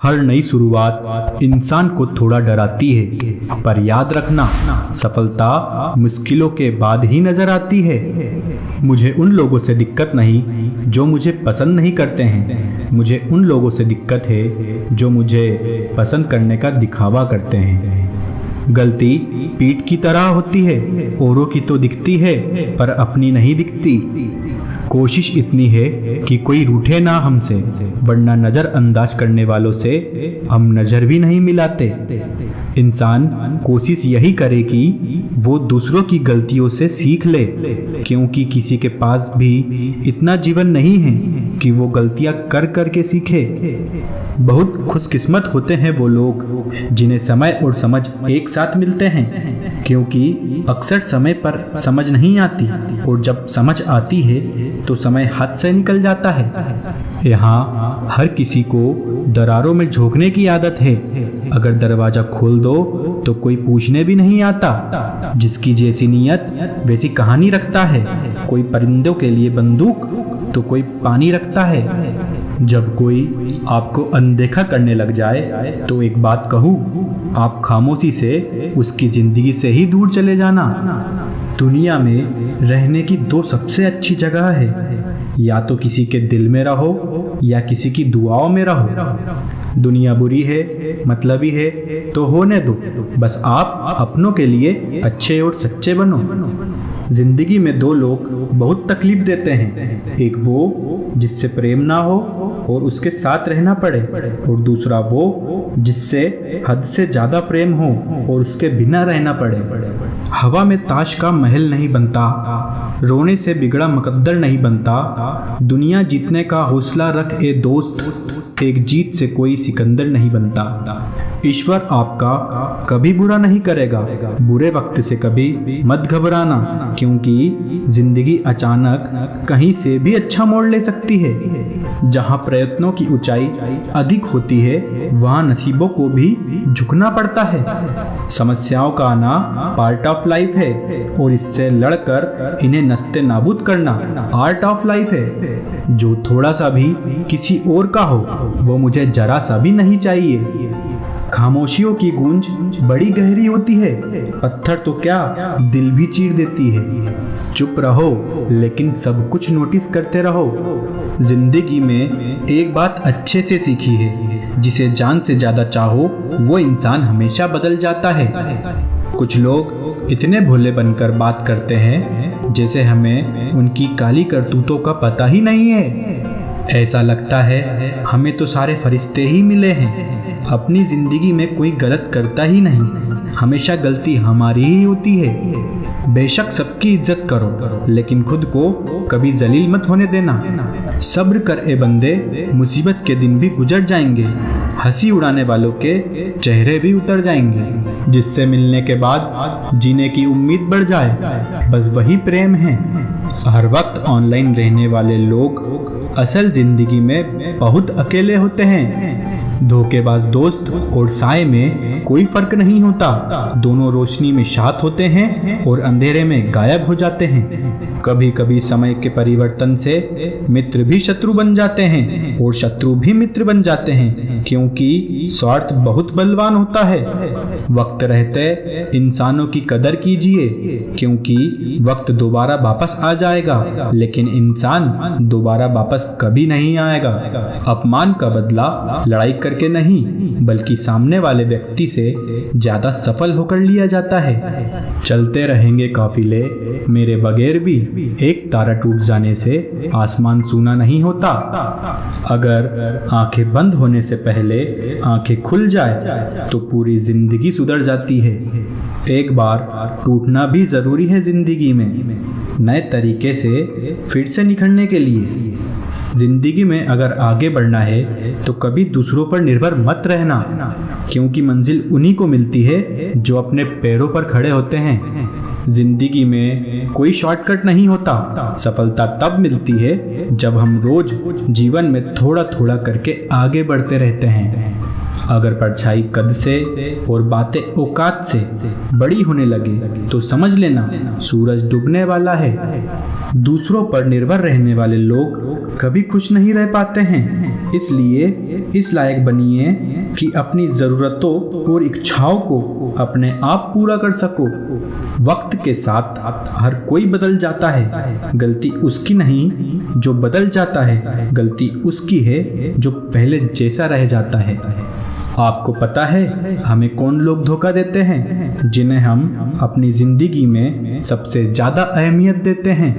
हर नई शुरुआत इंसान को थोड़ा डराती है, पर याद रखना, सफलता मुश्किलों के बाद ही नजर आती है। मुझे उन लोगों से दिक्कत नहीं जो मुझे पसंद नहीं करते हैं, मुझे उन लोगों से दिक्कत है जो मुझे पसंद करने का दिखावा करते हैं। गलती पीठ की तरह होती है, औरों की तो दिखती है पर अपनी नहीं दिखती। कोशिश इतनी है कि कोई रूठे ना हमसे, वरना नज़रअंदाज करने वालों से हम नज़र भी नहीं मिलाते। इंसान कोशिश यही करे कि वो दूसरों की गलतियों से सीख ले, क्योंकि किसी के पास भी इतना जीवन नहीं है कि वो गलतियां कर कर के सीखे। बहुत खुशकिस्मत होते हैं वो लोग जिन्हें समय और समझ एक साथ मिलते हैं, क्योंकि अक्सर समय पर समझ नहीं आती और जब समझ आती है तो समय हाथ से निकल जाता है। यहाँ हर किसी को दरारों में झोंकने की आदत है, अगर दरवाजा खोल दो तो कोई पूछने भी नहीं आता। जिसकी जैसी नीयत वैसी कहानी रखता है, कोई परिंदों के लिए बंदूक तो कोई पानी रखता है। जब कोई आपको अनदेखा करने लग जाए तो एक बात कहूँ, आप खामोशी से उसकी जिंदगी से ही दूर चले जाना। दुनिया में रहने की दो सबसे अच्छी जगह है, या तो किसी के दिल में रहो या किसी की दुआओं में रहो। दुनिया बुरी है, मतलबी है तो होने दो, बस आप अपनों के लिए अच्छे और सच्चे बनो। जिंदगी में दो लोग बहुत तकलीफ देते हैं, एक वो जिससे प्रेम ना हो और उसके साथ रहना पड़े, और दूसरा वो जिससे हद से ज्यादा प्रेम हो और उसके बिना रहना पड़े। हवा में ताश का महल नहीं बनता, रोने से बिगड़ा मुकद्दर नहीं बनता। दुनिया जीतने का हौसला रख ए दोस्त, एक जीत से कोई सिकंदर नहीं बनता। ईश्वर आपका कभी बुरा नहीं करेगा, बुरे वक्त से कभी मत घबराना, क्योंकि जिंदगी अचानक कहीं से भी अच्छा मोड़ ले सकती है। जहाँ प्रयत्नों की ऊंचाई अधिक होती है वहाँ नसीबों को भी झुकना पड़ता है। समस्याओं का आना पार्ट ऑफ लाइफ है और इससे लड़कर इन्हें नस्ते नाबूद करना आर्ट ऑफ लाइफ है। जो थोड़ा सा भी किसी और का हो वो मुझे जरा सा भी नहीं चाहिए। खामोशियों की गूंज बड़ी गहरी होती है, पत्थर तो क्या दिल भी चीर देती है। चुप रहो लेकिन सब कुछ नोटिस करते रहो। जिंदगी में एक बात अच्छे से सीखी है, जिसे जान से ज्यादा चाहो वो इंसान हमेशा बदल जाता है। कुछ लोग इतने भोले बनकर बात करते हैं जैसे हमें उनकी काली करतूतों का पता ही नहीं है। ऐसा लगता है हमें तो सारे फरिश्ते ही मिले हैं। अपनी जिंदगी में कोई गलत करता ही नहीं, हमेशा गलती हमारी ही होती है। बेशक सबकी इज्जत करो लेकिन खुद को कभी जलील मत होने देना। सब्र कर ए बंदे, मुसीबत के दिन भी गुजर जाएंगे, हंसी उड़ाने वालों के चेहरे भी उतर जाएंगे। जिससे मिलने के बाद जीने की उम्मीद बढ़ जाए, बस वही प्रेम है। हर वक्त ऑनलाइन रहने वाले लोग असल जिंदगी में बहुत अकेले होते हैं। धोखेबाज दोस्त और साए में कोई फर्क नहीं होता, दोनों रोशनी में साथ होते हैं और अंधेरे में गायब हो जाते हैं। कभी कभी समय के परिवर्तन से मित्र भी शत्रु बन जाते हैं और शत्रु भी मित्र बन जाते हैं, क्योंकि स्वार्थ बहुत बलवान होता है। वक्त रहते इंसानों की कदर कीजिए, क्योंकि वक्त दोबारा वापस आ जाएगा, लेकिन इंसान दोबारा वापस कभी नहीं आएगा। अपमान का बदला लड़ाई करके नहीं, बल्कि सामने वाले व्यक्ति से ज्यादा सफल होकर लिया जाता है। चलते रहेंगे काफिले मेरे बगैर भी, एक तारा टूट जाने से आसमान सूना नहीं होता। अगर आंखें बंद होने से पहले आंखें खुल जाए तो पूरी जिंदगी सुधर जाती है। एक बार टूटना भी जरूरी है जिंदगी में, नए तरीके से फिर से निखरने के लिए। जिंदगी में अगर आगे बढ़ना है तो कभी दूसरों पर निर्भर मत रहना, क्योंकि मंजिल उन्हीं को मिलती है जो अपने पैरों पर खड़े होते हैं। जिंदगी में कोई शॉर्टकट नहीं होता, सफलता तब मिलती है जब हम रोज जीवन में थोड़ा थोड़ा करके आगे बढ़ते रहते हैं। अगर परछाई कद से और बातें औकात से बड़ी होने लगे तो समझ लेना सूरज डूबने वाला है। दूसरों पर निर्भर रहने वाले लोग कभी खुश नहीं रह पाते हैं, इसलिए इस लायक बनिए कि अपनी ज़रूरतों और इच्छाओं को अपने आप पूरा कर सको। वक्त के साथ हर कोई बदल जाता है, गलती उसकी नहीं जो बदल जाता है, गलती उसकी है जो पहले जैसा रह जाता है। आपको पता है हमें कौन लोग धोखा देते हैं, जिन्हें हम अपनी जिंदगी में सबसे ज्यादा अहमियत देते हैं।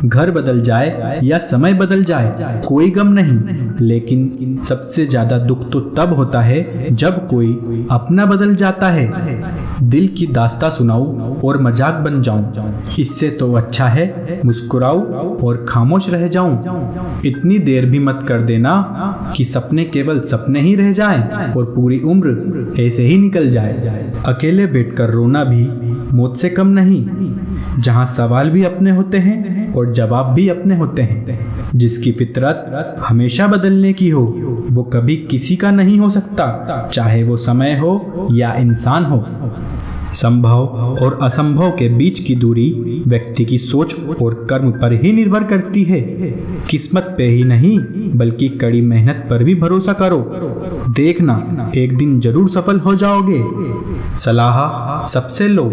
घर बदल जाए या समय बदल जाए कोई गम नहीं, लेकिन सबसे ज्यादा दुख तो तब होता है जब कोई अपना बदल जाता है। दिल की दास्तां सुनाऊं और मजाक बन जाऊं, इससे तो अच्छा है मुस्कुराऊं और खामोश रह जाऊं। इतनी देर भी मत कर देना कि सपने केवल सपने ही रह जाएं और पूरी उम्र ऐसे ही निकल जाए। अकेले बैठकर रोना भी मौत से कम नहीं, जहां सवाल भी अपने होते हैं और जवाब भी अपने होते हैं। जिसकी फितरत हमेशा बदलने की हो वो कभी किसी का नहीं हो सकता, चाहे वो समय हो या इंसान हो। संभव और असंभव के बीच की दूरी व्यक्ति की सोच और कर्म पर ही निर्भर करती है। किस्मत पे ही नहीं बल्कि कड़ी मेहनत पर भी भरोसा करो, देखना एक दिन जरूर सफल हो जाओगे। सलाह सबसे लो,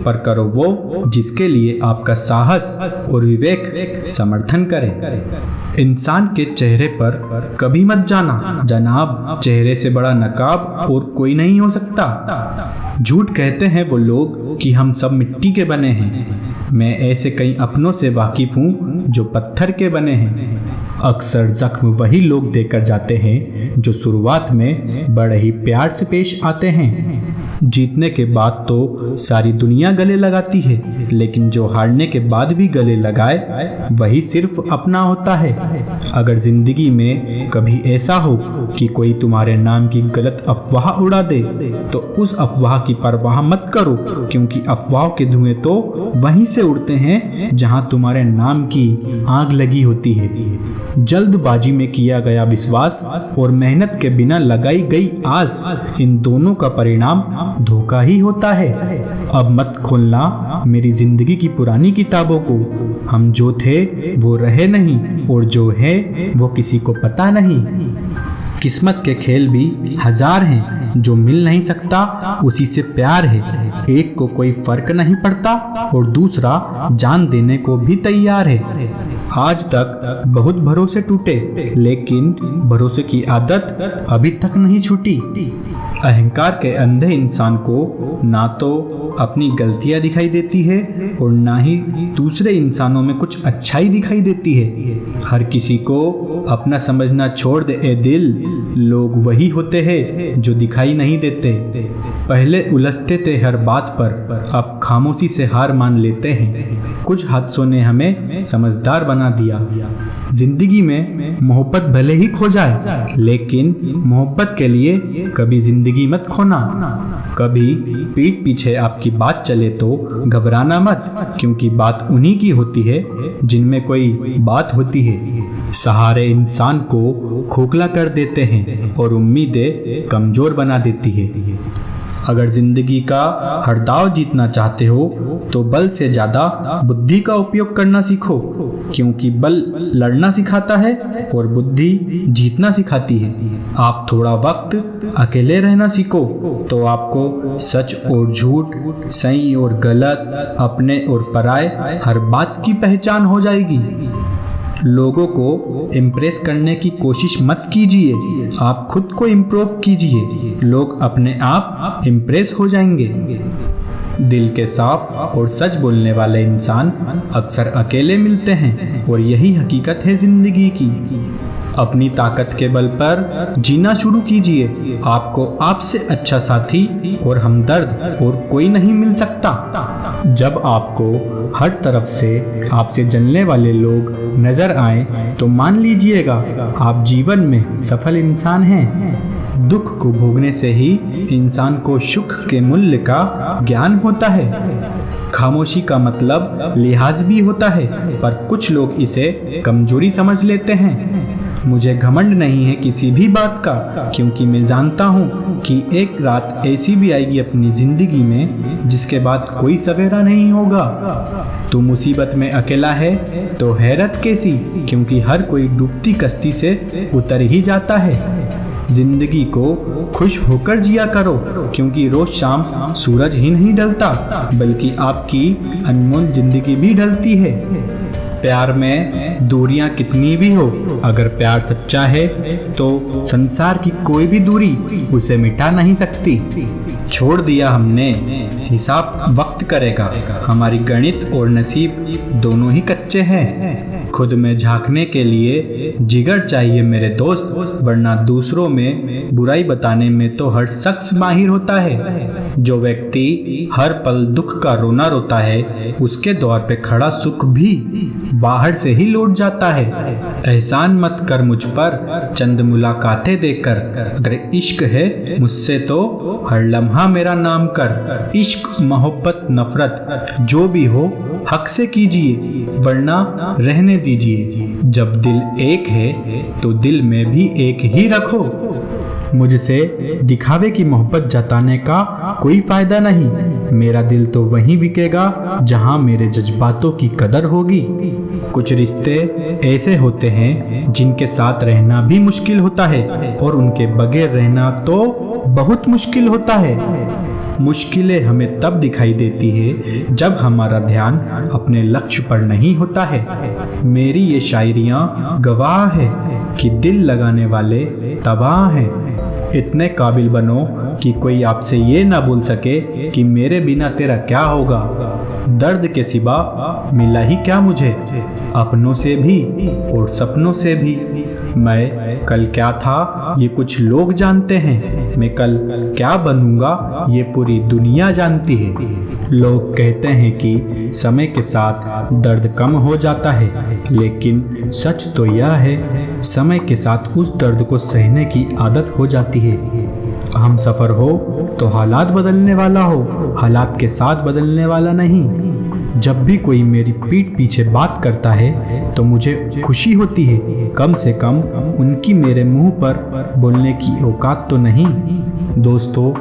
पर करो वो जिसके लिए आपका साहस और विवेक समर्थन करे। इंसान के चेहरे पर कभी मत जाना जनाब, चेहरे से बड़ा नकाब और कोई नहीं हो सकता। झूठ कहते हैं वो लोग कि हम सब मिट्टी के बने हैं, मैं ऐसे कई अपनों से वाकिफ हूँ जो पत्थर के बने हैं। अक्सर जख्म वही लोग देकर जाते हैं जो शुरुआत में बड़े ही प्यार से पेश आते हैं। जीतने के बाद तो सारी दुनिया गले लगाती है, लेकिन जो हारने के बाद भी गले लगाए वही सिर्फ अपना होता है। अगर जिंदगी में कभी ऐसा हो कि कोई तुम्हारे नाम की गलत अफवाह उड़ा दे तो उस अफवाह की परवाह मत करो, क्योंकि अफवाह के धुएं तो वहीं से उड़ते हैं जहां तुम्हारे नाम की आग लगी होती है। जल्दबाजी में किया गया विश्वास और मेहनत के बिना लगाई गई आस, इन दोनों का परिणाम धोखा ही होता है। अब मत खोलना मेरी जिंदगी की पुरानी किताबों को, हम जो थे वो रहे नहीं और जो है वो किसी को पता नहीं। किस्मत के खेल भी हजार हैं, जो मिल नहीं सकता उसी से प्यार है। एक को कोई फर्क नहीं पड़ता और दूसरा जान देने को भी तैयार है। आज तक बहुत भरोसे टूटे, लेकिन भरोसे की आदत अभी तक नहीं छूटी। अहंकार के अंधे इंसान को ना तो अपनी गलतियां दिखाई देती है और ना ही दूसरे इंसानों में कुछ अच्छाई दिखाई देती है। हर किसी को अपना समझना छोड़ दे ए दिल, लोग वही होते हैं जो दिखाई नहीं देते। पहले उलझते थे हर बात पर, अब खामोशी से हार मान लेते हैं। कुछ हादसों ने हमें समझदार बना दिया। जिंदगी में मोहब्बत भले ही खो जाए, लेकिन मोहब्बत के लिए कभी जिंदगी मत खोना। कभी पीठ पीछे आपकी बात चले तो घबराना मत, क्योंकि बात उन्हीं की होती है जिनमें कोई बात होती है। सहारे इंसान को खोखला कर देते हैं और उम्मीदें कमजोर बना देती है। अगर जिंदगी का हर दाव जीतना चाहते हो तो बल से ज्यादा बुद्धि का उपयोग करना सीखो, क्योंकि बल लड़ना सिखाता है और बुद्धि जीतना सिखाती है। आप थोड़ा वक्त अकेले रहना सीखो तो आपको सच और झूठ, सही और गलत, अपने और पराये हर बात की पहचान हो जाएगी। लोगों को इम्प्रेस करने की कोशिश मत कीजिए, आप खुद को इम्प्रूव कीजिए, लोग अपने आप इम्प्रेस हो जाएंगे। दिल के साफ और सच बोलने वाले इंसान अक्सर अकेले मिलते हैं और यही हकीकत है जिंदगी की। अपनी ताकत के बल पर जीना शुरू कीजिए, आपको आपसे अच्छा साथी और हमदर्द और कोई नहीं मिल सकता। जब आपको हर तरफ से आपसे जलने वाले लोग नजर आए तो मान लीजिएगा आप जीवन में सफल इंसान हैं। दुख को भोगने से ही इंसान को सुख के मूल्य का ज्ञान होता है। खामोशी का मतलब लिहाज भी होता है, पर कुछ लोग इसे कमजोरी समझ लेते हैं। मुझे घमंड नहीं है किसी भी बात का, क्योंकि मैं जानता हूँ कि एक रात ऐसी भी आएगी अपनी जिंदगी में जिसके बाद कोई सवेरा नहीं होगा। तू मुसीबत में अकेला है तो हैरत कैसी, क्योंकि हर कोई डूबती कश्ती से उतर ही जाता है। जिंदगी को खुश होकर जिया करो, क्योंकि रोज शाम सूरज ही नहीं ढलता बल्कि आपकी अनमोल जिंदगी भी ढलती है। प्यार में दूरियां कितनी भी हो, अगर प्यार सच्चा है तो संसार की कोई भी दूरी उसे मिटा नहीं सकती। छोड़ दिया हमने, हिसाब वक्त करेगा, हमारी गणित और नसीब दोनों ही कच्चे हैं। खुद में झांकने के लिए जिगर चाहिए मेरे दोस्त, वरना दूसरों में बुराई बताने में तो हर शख्स माहिर होता है। जो व्यक्ति हर पल दुख का रोना रोता है, उसके द्वार पे खड़ा सुख भी बाहर से ही लौट जाता है। एहसान मत कर मुझ पर चंद मुलाकातें देकर, अगर इश्क है मुझसे तो हर लम्हा मेरा नाम कर। इश्क मोहब्बत नफरत जो भी हो हक से कीजिए, वरना रहने दीजिए। जब दिल एक है तो दिल में भी एक ही रखो। मुझसे दिखावे की मोहब्बत जताने का कोई फायदा नहीं, मेरा दिल तो वहीं बिकेगा जहां मेरे जज्बातों की कदर होगी। कुछ रिश्ते ऐसे होते हैं जिनके साथ रहना भी मुश्किल होता है और उनके बगैर रहना तो बहुत मुश्किल होता है। मुश्किलें हमें तब दिखाई देती है जब हमारा ध्यान अपने लक्ष्य पर नहीं होता है। मेरी ये शायरियाँ गवाह है कि दिल लगाने वाले तबाह हैं। इतने काबिल बनो कि कोई आपसे ये ना बोल सके कि मेरे बिना तेरा क्या होगा। दर्द के सिवा मिला ही क्या मुझे, अपनों से भी और सपनों से भी। मैं कल क्या था ये कुछ लोग जानते हैं, मैं कल क्या बनूंगा ये पूरी दुनिया जानती है। लोग कहते हैं कि समय के साथ दर्द कम हो जाता है, लेकिन सच तो यह है समय के साथ उस दर्द को सहने की आदत हो जाती है। हम सफ़र हो तो हालात बदलने वाला हो, हालात के साथ बदलने वाला नहीं। जब भी कोई मेरी पीठ पीछे बात करता है तो मुझे खुशी होती है, कम से कम उनकी मेरे मुंह पर बोलने की औकात तो नहीं। दोस्तों,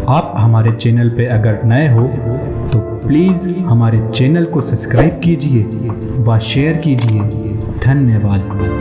आप हमारे चैनल पे अगर नए हो तो प्लीज़ हमारे चैनल को सब्सक्राइब कीजिए व शेयर कीजिए। धन्यवाद।